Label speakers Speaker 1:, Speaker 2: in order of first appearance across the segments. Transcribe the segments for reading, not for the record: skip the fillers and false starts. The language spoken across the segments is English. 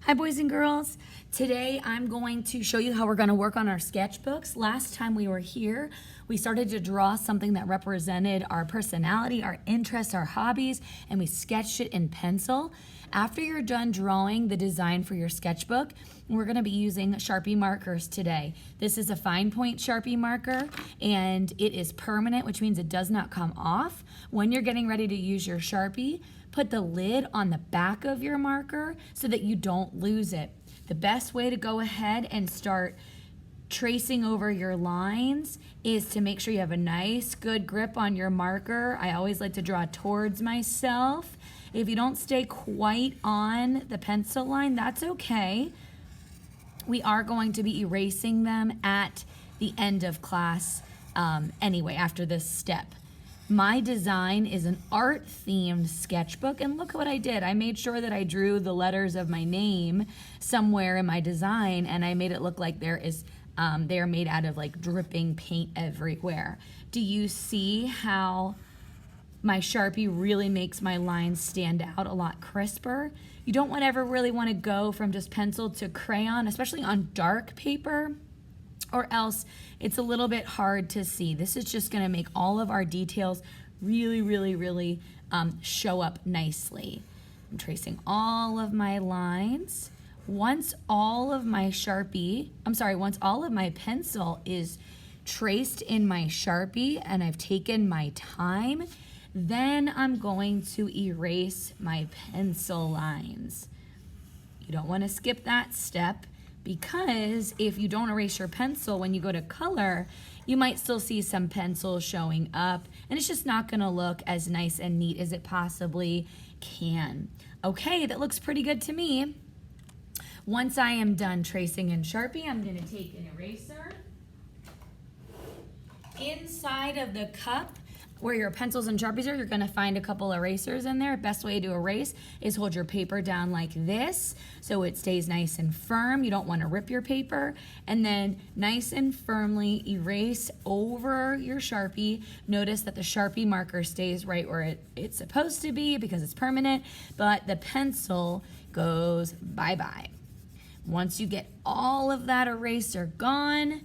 Speaker 1: Hi boys and girls. Today I'm going to show you how we're going to work on our sketchbooks. Last time we were here, we started to draw something that represented our personality, our interests, our hobbies, and we sketched it in pencil. After you're done drawing the design for your sketchbook, we're going to be using Sharpie markers today. This is a fine point Sharpie marker and it is permanent, which means it does not come off. When you're getting ready to use your Sharpie, put the lid on the back of your marker so that you don't lose it. The best way to go ahead and start tracing over your lines is to make sure you have a nice, good grip on your marker. I always like to draw towards myself. If you don't stay quite on the pencil line, that's okay. We are going to be erasing them at the end of class anyway, after this step. My design is an art-themed sketchbook, and look what I did. I made sure that I drew the letters of my name somewhere in my design, and I made it look like they're made out of like dripping paint everywhere. Do you see how my Sharpie really makes my lines stand out a lot crisper? You don't really want to go from just pencil to crayon, especially on dark paper, or else it's a little bit hard to see. This is just going to make all of our details really show up nicely. I'm tracing all of my lines. Once all of my pencil is traced in my Sharpie and I've taken my time, then I'm going to erase my pencil lines. You don't want to skip that step, because if you don't erase your pencil when you go to color, you might still see some pencil showing up, and it's just not gonna look as nice and neat as it possibly can. Okay, that looks pretty good to me. Once I am done tracing in Sharpie, I'm gonna take an eraser. Inside of the cup where your pencils and Sharpies are, you're gonna find a couple erasers in there. Best way to erase is hold your paper down like this so it stays nice and firm. You don't wanna rip your paper. And then nice and firmly erase over your Sharpie. Notice that the Sharpie marker stays right where it's supposed to be because it's permanent, but the pencil goes bye-bye. Once you get all of that eraser gone,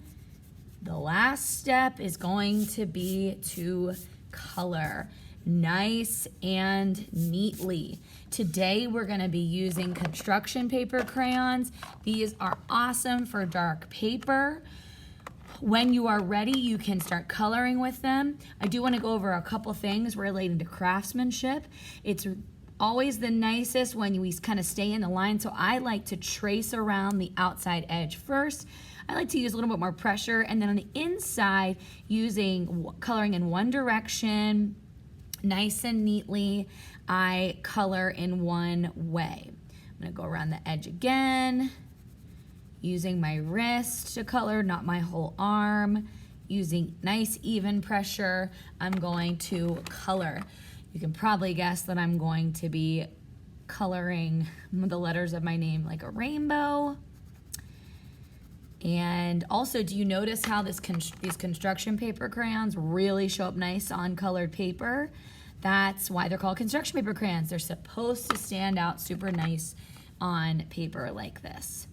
Speaker 1: the last step is going to be to color nice and neatly. Today we're going to be using construction paper crayons. These are awesome for dark paper. When you are ready, you can start coloring with them. I do want to go over a couple things relating to craftsmanship. It's always the nicest when we kind of stay in the line, so I like to trace around the outside edge first. I like to use a little bit more pressure, and then on the inside, coloring in one direction, nice and neatly, I color in one way. I'm gonna go around the edge again, using my wrist to color, not my whole arm. Using nice even pressure, I'm going to color. You can probably guess that I'm going to be coloring the letters of my name like a rainbow. And also, do you notice how these construction paper crayons really show up nice on colored paper? That's why they're called construction paper crayons. They're supposed to stand out super nice on paper like this.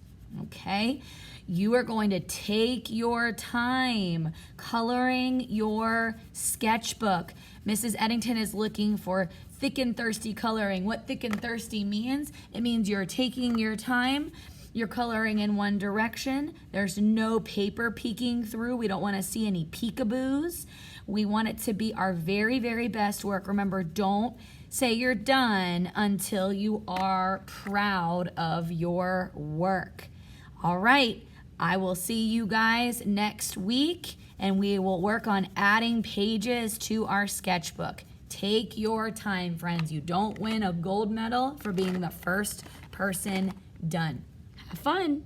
Speaker 1: Okay, you are going to take your time coloring your sketchbook. Mrs. Eddington is looking for thick and thirsty coloring. What thick and thirsty means? It means you're taking your time. You're coloring in one direction. There's no paper peeking through. We don't want to see any peekaboos. We want it to be our very best work. Remember, don't say you're done until you are proud of your work. All right, I will see you guys next week, and we will work on adding pages to our sketchbook. Take your time, friends. You don't win a gold medal for being the first person done. Have fun.